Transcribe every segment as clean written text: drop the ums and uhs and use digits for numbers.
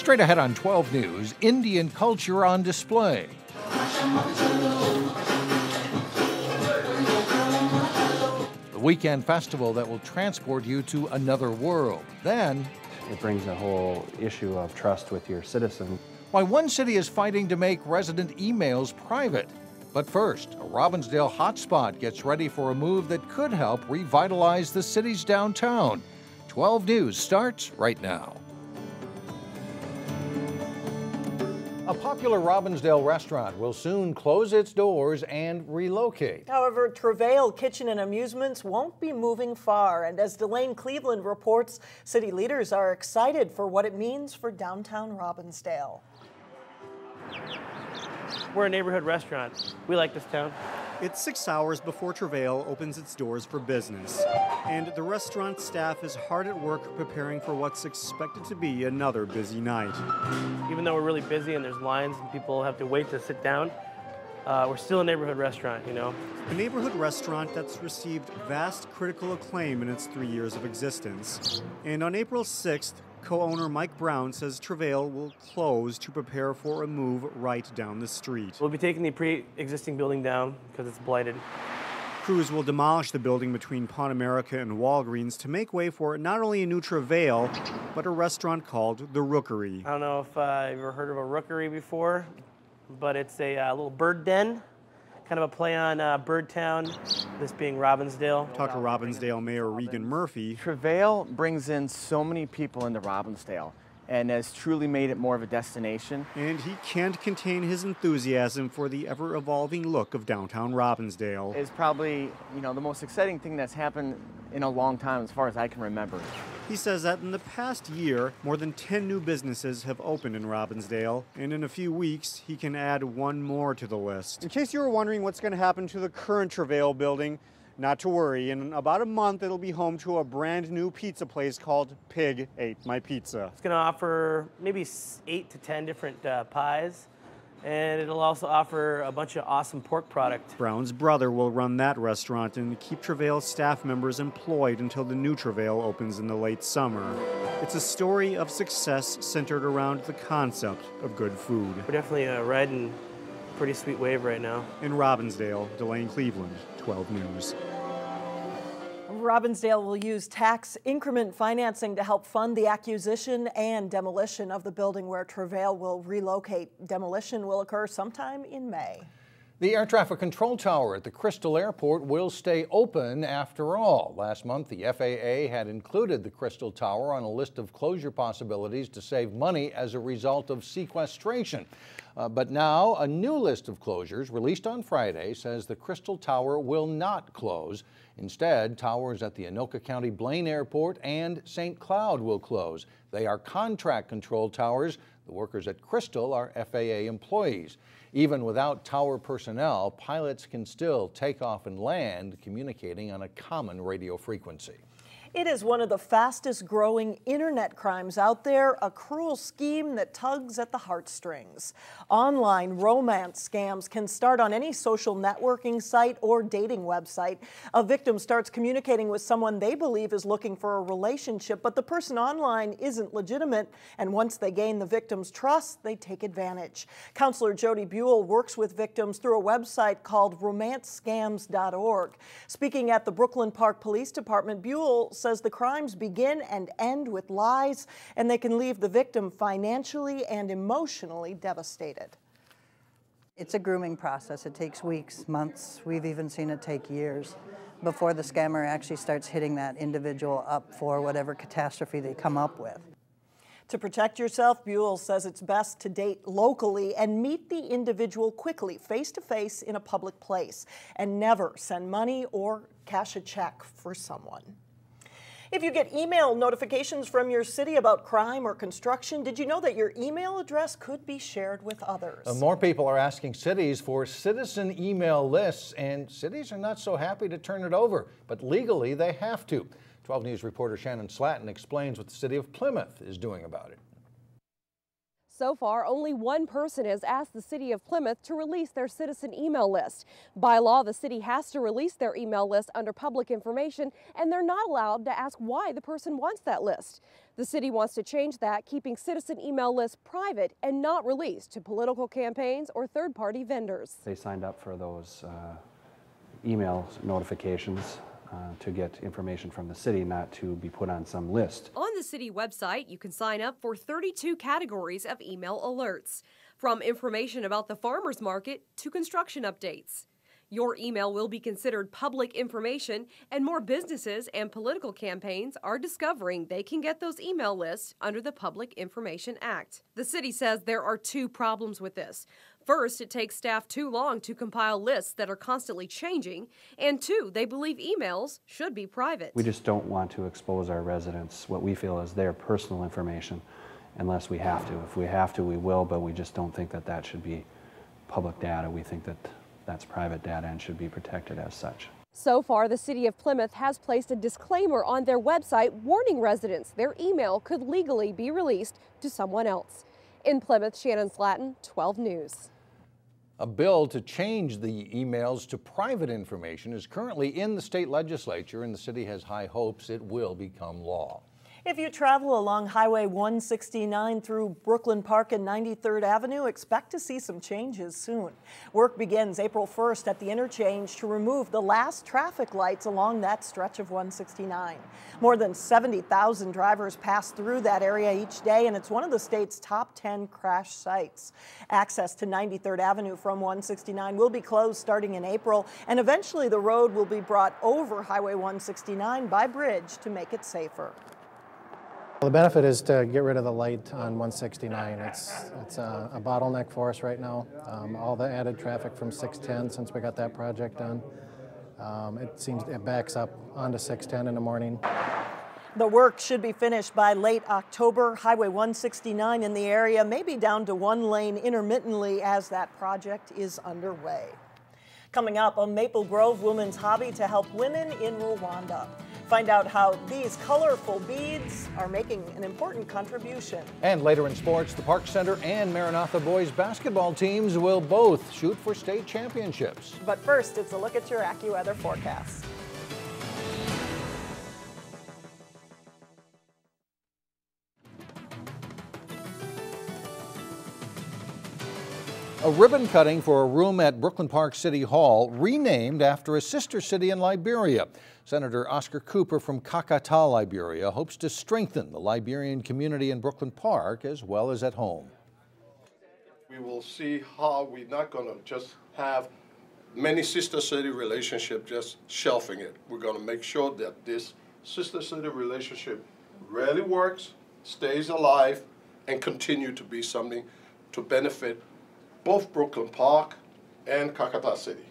Straight ahead on 12 News, Indian culture on display. The weekend festival that will transport you to another world. Then, it brings a whole issue of trust with your citizen. Why one city is fighting to make resident emails private. But first, a Robbinsdale hotspot gets ready for a move that could help revitalize the city's downtown. 12 News starts right now. A popular Robbinsdale restaurant will soon close its doors and relocate. However, Travail Kitchen and Amusements won't be moving far. And as Delane Cleveland reports, city leaders are excited for what it means for downtown Robbinsdale. We're a neighborhood restaurant. We like this town. It's 6 hours before Travail opens its doors for business, and the restaurant staff is hard at work preparing for what's expected to be another busy night. Even though we're really busy and there's lines and people have to wait to sit down, we're still a neighborhood restaurant, you know. A neighborhood restaurant that's received vast critical acclaim in its 3 years of existence. And on April 6th, co-owner Mike Brown says Travail will close to prepare for a move right down the street. We'll be taking the pre-existing building down because it's blighted. Crews will demolish the building between Pawn America and Walgreens to make way for not only a new Travail, but a restaurant called the Rookery. I don't know if you've ever heard of a rookery before, but it's a little bird den. Kind of a play on Birdtown, this being Robbinsdale. Talk to Robbinsdale Mayor Regan Murphy. Travail brings in so many people into Robbinsdale and has truly made it more of a destination. And he can't contain his enthusiasm for the ever-evolving look of downtown Robbinsdale. It's probably, the most exciting thing that's happened in a long time as far as I can remember. He says that in the past year, more than 10 new businesses have opened in Robbinsdale, and in a few weeks, he can add one more to the list. In case you were wondering what's going to happen to the current Travail building, not to worry. In about a month, it'll be home to a brand new pizza place called Pig Ate My Pizza. It's going to offer maybe 8 to 10 different pies, and it'll also offer a bunch of awesome pork product. Brown's brother will run that restaurant and keep Travail's staff members employed until the new Travail opens in the late summer. It's a story of success centered around the concept of good food. We're definitely riding a pretty sweet wave right now. In Robbinsdale, Delane Cleveland, 12 News. Robbinsdale will use tax increment financing to help fund the acquisition and demolition of the building where Travail will relocate. Demolition will occur sometime in May. The air traffic control tower at the Crystal Airport will stay open after all. Last month, the FAA had included the Crystal Tower on a list of closure possibilities to save money as a result of sequestration. But now a new list of closures released on Friday says the Crystal Tower will not close. Instead, towers at the Anoka County Blaine Airport and St. Cloud will close. They are contract control towers. The workers at Crystal are FAA employees. Even without tower personnel, pilots can still take off and land, communicating on a common radio frequency. It is one of the fastest growing internet crimes out there, a cruel scheme that tugs at the heartstrings. Online romance scams can start on any social networking site or dating website. A victim starts communicating with someone they believe is looking for a relationship, but the person online isn't legitimate, and once they gain the victim's trust, they take advantage. Counselor Jody Buell works with victims through a website called romancescams.org. Speaking at the Brooklyn Park Police Department, Buell says the crimes begin and end with lies, and they can leave the victim financially and emotionally devastated. It's a grooming process. It takes weeks, months. We've even seen it take years before the scammer actually starts hitting that individual up for whatever catastrophe they come up with. To protect yourself, Buell says it's best to date locally and meet the individual quickly, face-to-face in a public place, and never send money or cash a check for someone. If you get email notifications from your city about crime or construction, did you know that your email address could be shared with others? More people are asking cities for citizen email lists, and cities are not so happy to turn it over, but legally they have to. 12 News reporter Shannon Slatton explains what the city of Plymouth is doing about it. So far, only one person has asked the city of Plymouth to release their citizen email list. By law, the city has to release their email list under public information, and they're not allowed to ask why the person wants that list. The city wants to change that, keeping citizen email lists private and not released to political campaigns or third-party vendors. They signed up for those email notifications to get information from the city, not to be put on some list. On the city website, you can sign up for 32 categories of email alerts, from information about the farmers market to construction updates. Your email will be considered public information, and more businesses and political campaigns are discovering they can get those email lists under the Public Information Act. The city says there are two problems with this. First, it takes staff too long to compile lists that are constantly changing, and two, they believe emails should be private. We just don't want to expose our residents what we feel is their personal information unless we have to. If we have to, we will, but we just don't think that that should be public data. We think that that's private data and should be protected as such. So far, the city of Plymouth has placed a disclaimer on their website warning residents their email could legally be released to someone else. In Plymouth, Shannon Slatton, 12 News. A bill to change the emails to private information is currently in the state legislature, and the city has high hopes it will become law. If you travel along Highway 169 through Brooklyn Park and 93rd Avenue, expect to see some changes soon. Work begins April 1st at the interchange to remove the last traffic lights along that stretch of 169. More than 70,000 drivers pass through that area each day, and it's one of the state's top 10 crash sites. Access to 93rd Avenue from 169 will be closed starting in April, and eventually the road will be brought over Highway 169 by bridge to make it safer. The benefit is to get rid of the light on 169. It's a bottleneck for us right now. All the added traffic from 610 since we got that project done. It backs up onto 610 in the morning. The work should be finished by late October. Highway 169 in the area may be down to one lane intermittently as that project is underway. Coming up, a Maple Grove woman's hobby to help women in Rwanda. Find out how these colorful beads are making an important contribution. And later in sports, the Park Center and Maranatha boys basketball teams will both shoot for state championships. But first, it's a look at your AccuWeather forecast. A ribbon cutting for a room at Brooklyn Park City Hall renamed after a sister city in Liberia. Senator Oscar Cooper from Kakata, Liberia, hopes to strengthen the Liberian community in Brooklyn Park as well as at home. We will see how we're not going to just have many sister city relationship just shelving it. We're going to make sure that this sister city relationship really works, stays alive, and continue to be something to benefit both Brooklyn Park and Kakata City.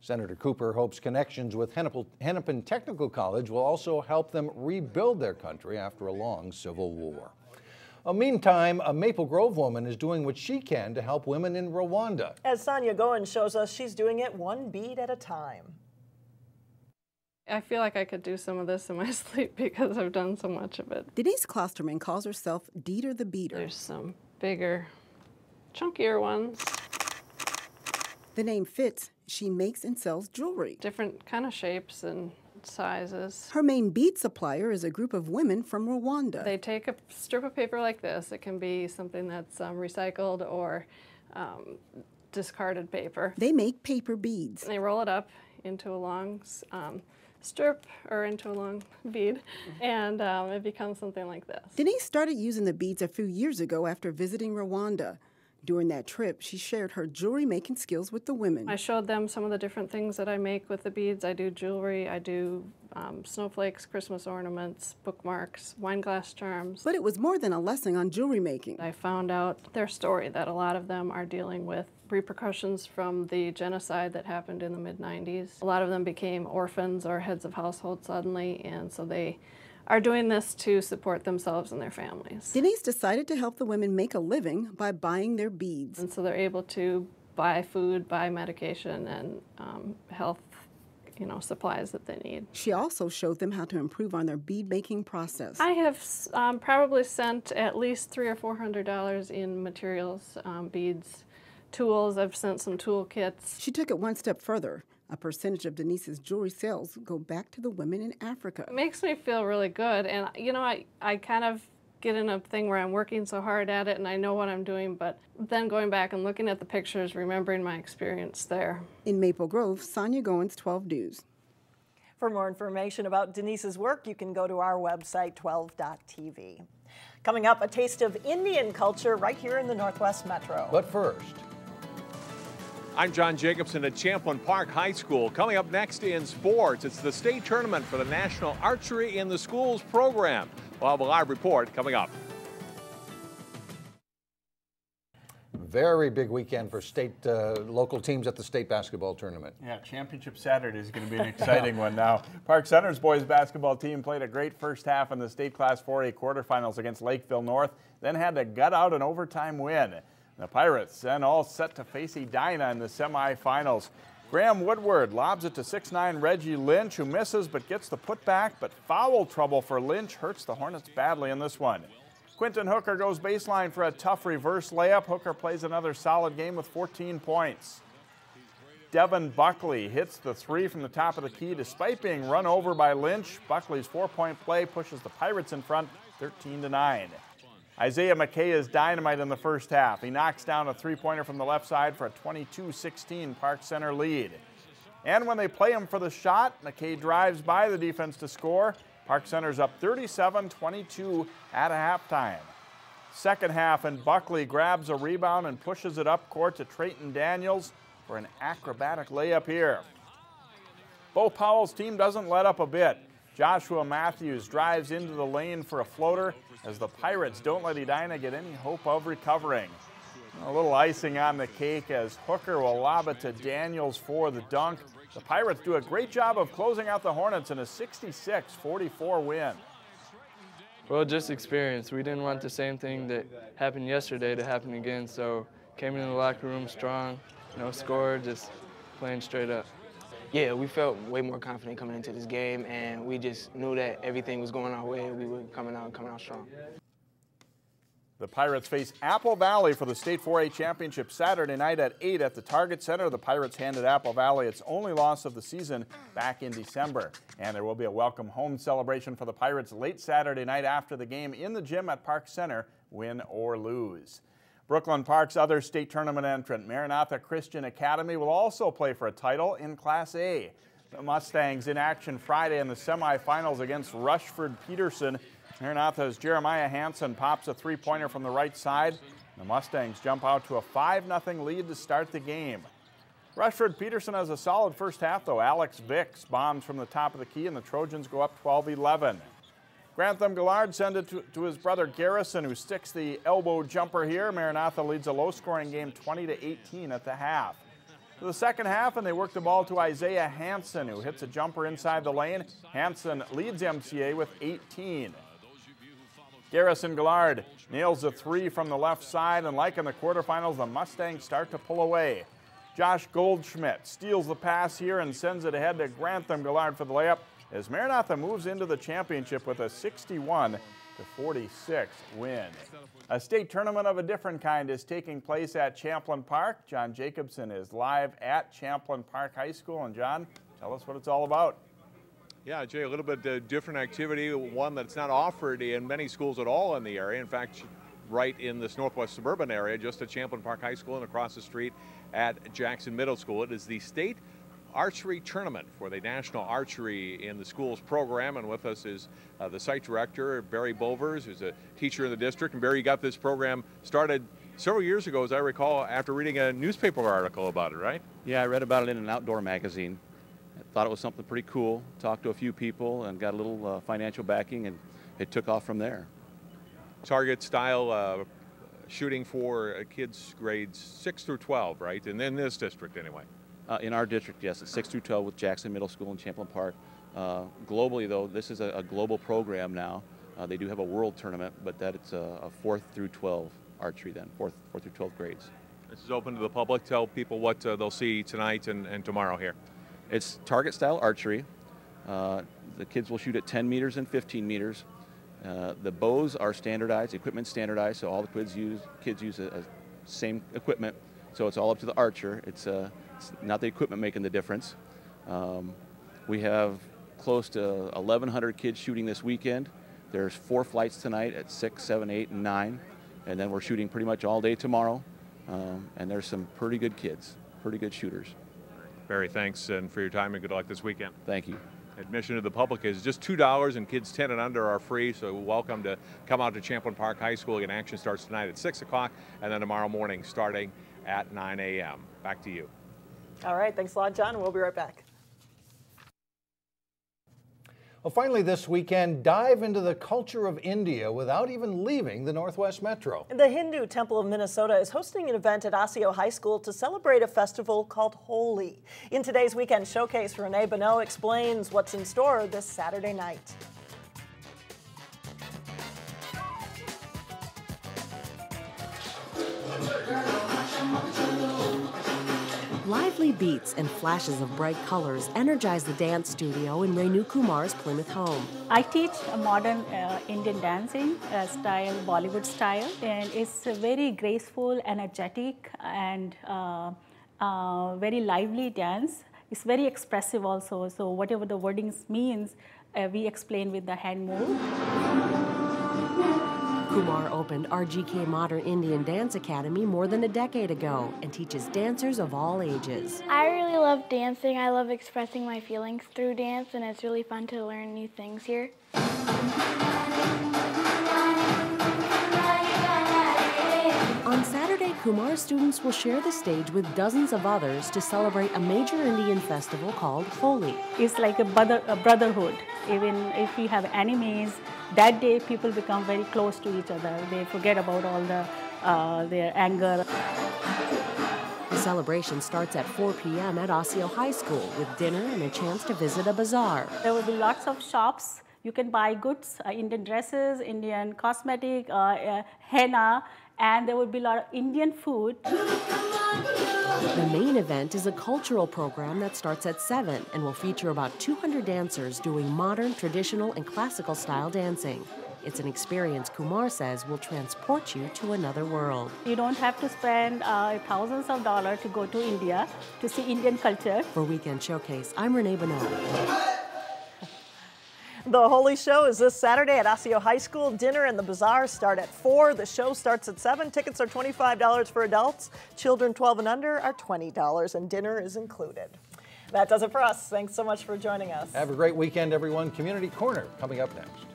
Senator Cooper hopes connections with Hennepin Technical College will also help them rebuild their country after a long civil war. Meantime, a Maple Grove woman is doing what she can to help women in Rwanda. As Sonia Goen shows us, she's doing it one bead at a time. I feel like I could do some of this in my sleep because I've done so much of it. Denise Klosterman calls herself Dieter the Beater. There's some bigger, chunkier ones. The name fits. She makes and sells jewelry. Different kind of shapes and sizes. Her main bead supplier is a group of women from Rwanda. They take a strip of paper like this. It can be something that's recycled or discarded paper. They make paper beads. They roll it up into a long strip or into a long bead, and it becomes something like this. Denise started using the beads a few years ago after visiting Rwanda. During that trip, she shared her jewelry making skills with the women. I showed them some of the different things that I make with the beads. I do jewelry, I do snowflakes, Christmas ornaments, bookmarks, wine glass charms. But it was more than a lesson on jewelry making. I found out their story, that a lot of them are dealing with repercussions from the genocide that happened in the mid-90s. A lot of them became orphans or heads of household suddenly, and so they are doing this to support themselves and their families. Denise decided to help the women make a living by buying their beads. And so they're able to buy food, buy medication, and health supplies that they need. She also showed them how to improve on their bead making process. I have probably sent at least $300 or $400 in materials, beads, tools. I've sent some tool kits. She took it one step further. A percentage of Denise's jewelry sales go back to the women in Africa. It makes me feel really good, and I kind of get in a thing where I'm working so hard at it and I know what I'm doing, but then going back and looking at the pictures, remembering my experience there. In Maple Grove, Sonia Goins, 12 News. For more information about Denise's work, you can go to our website, 12.tv. Coming up, a taste of Indian culture right here in the Northwest Metro. But first, I'm John Jacobson at Champlain Park High School. Coming up next in sports, it's the state tournament for the National Archery in the Schools program. We'll have a live report coming up. very big weekend for state, local teams at the state basketball tournament. Yeah, Championship Saturday is going to be an exciting one now. Park Center's boys basketball team played a great first half in the state Class 4A quarterfinals against Lakeville North, then had to gut out an overtime win. The Pirates then all set to face Edina in the semifinals. Graham Woodward lobs it to 6'9" Reggie Lynch, who misses but gets the putback, but foul trouble for Lynch hurts the Hornets badly in this one. Quinton Hooker goes baseline for a tough reverse layup. Hooker plays another solid game with 14 points. Devin Buckley hits the three from the top of the key despite being run over by Lynch. Buckley's 4-point play pushes the Pirates in front 13-9. Isaiah McKay is dynamite in the first half. He knocks down a three-pointer from the left side for a 22-16 Park Center lead. And when they play him for the shot, McKay drives by the defense to score. Park Center's up 37-22 at a halftime. Second half, and Buckley grabs a rebound and pushes it up court to Trayton Daniels for an acrobatic layup here. Bo Powell's team doesn't let up a bit. Joshua Matthews drives into the lane for a floater as the Pirates don't let Edina get any hope of recovering. A little icing on the cake as Hooker will lob it to Daniels for the dunk. The Pirates do a great job of closing out the Hornets in a 66-44 win. Well, just experience. We didn't want the same thing that happened yesterday to happen again, so came into the locker room strong, no score, just playing straight up. Yeah, we felt way more confident coming into this game, and we just knew that everything was going our way. We were coming out strong. The Pirates face Apple Valley for the State 4A Championship Saturday night at 8 at the Target Center. The Pirates handed Apple Valley its only loss of the season back in December. And there will be a welcome home celebration for the Pirates late Saturday night after the game in the gym at Park Center, win or lose. Brooklyn Park's other state tournament entrant, Maranatha Christian Academy, will also play for a title in Class A. The Mustangs in action Friday in the semifinals against Rushford Peterson. Maranatha's Jeremiah Hansen pops a three-pointer from the right side. The Mustangs jump out to a 5-0 lead to start the game. Rushford Peterson has a solid first half, though. Alex Vicks bombs from the top of the key, and the Trojans go up 12-11. Grantham Gillard sends it to his brother Garrison, who sticks the elbow jumper here. Maranatha leads a low-scoring game 20-18 at the half. To the second half, and they work the ball to Isaiah Hansen, who hits a jumper inside the lane. Hansen leads MCA with 18. Garrison Gillard nails a three from the left side, and like in the quarterfinals, the Mustangs start to pull away. Josh Goldschmidt steals the pass here and sends it ahead to Grantham Gillard for the layup as Maranatha moves into the championship with a 61-46 win. A state tournament of a different kind is taking place at Champlain Park. John Jacobson is live at Champlain Park High School. And John, tell us what it's all about. Yeah, Jay, a little bit different activity, one that's not offered in many schools at all in the area. In fact, right in this northwest suburban area, just at Champlain Park High School and across the street at Jackson Middle School. It is the state archery tournament for the National Archery in the Schools program, and with us is the site director, Barry Bovers, who's a teacher in the district. And Barry, you got this program started several years ago, as I recall, after reading a newspaper article about it, right? Yeah, I read about it in an outdoor magazine. I thought it was something pretty cool, talked to a few people and got a little financial backing, and it took off from there. Target style shooting for kids grades 6 through 12, right? And in this district anyway. In our district, yes, it's 6 through 12 with Jackson Middle School and Champlain Park. Globally, though, this is a global program now. They do have a world tournament, but that it's a 4th through 12 archery then, 4th through 12 grades. This is open to the public. Tell people what they'll see tonight and tomorrow here. It's target style archery. The kids will shoot at 10 meters and 15 meters. The bows are standardized, equipment standardized, so all the kids use a same equipment. So it's all up to the archer. It's not the equipment making the difference. We have close to 1,100 kids shooting this weekend. There's 4 flights tonight at 6, 7, 8, and 9, and then we're shooting pretty much all day tomorrow. And there's some pretty good kids, pretty good shooters. Barry, thanks and for your time and good luck this weekend. Thank you. Admission to the public is just $2 and kids 10 and under are free, so welcome to come out to Champlain Park High School. Again, action starts tonight at 6 o'clock and then tomorrow morning starting at 9 a.m. Back to you. All right, thanks a lot, John. We'll be right back. Well, finally this weekend, dive into the culture of India without even leaving the Northwest Metro. The Hindu Temple of Minnesota is hosting an event at Osseo High School to celebrate a festival called Holi. In today's Weekend Showcase, Renee Bonneau explains what's in store this Saturday night. Lively beats and flashes of bright colors energize the dance studio in Renu Kumar's Plymouth home. I teach a modern Indian dancing style, Bollywood style, and it's a very graceful, energetic, and very lively dance. It's very expressive also, so whatever the wordings means, we explain with the hand move. Kumar opened RGK Modern Indian Dance Academy more than a decade ago and teaches dancers of all ages. I really love dancing. I love expressing my feelings through dance, and it's really fun to learn new things here. On Saturday, Kumar students will share the stage with dozens of others to celebrate a major Indian festival called Holi. It's like a brotherhood. Even if we have enemies, that day people become very close to each other. They forget about all their anger. The celebration starts at 4 p.m. at Osseo High School with dinner and a chance to visit a bazaar. There will be lots of shops. You can buy goods, Indian dresses, Indian cosmetic, henna, and there will be a lot of Indian food. The main event is a cultural program that starts at 7 and will feature about 200 dancers doing modern, traditional, and classical style dancing. It's an experience Kumar says will transport you to another world. You don't have to spend thousands of dollars to go to India to see Indian culture. For Weekend Showcase, I'm Renee Bonneau. The Holi Show is this Saturday at Osseo High School. Dinner and the bazaar start at 4. The show starts at 7. Tickets are $25 for adults. Children 12 and under are $20, and dinner is included. That does it for us. Thanks so much for joining us. Have a great weekend, everyone. Community Corner coming up next.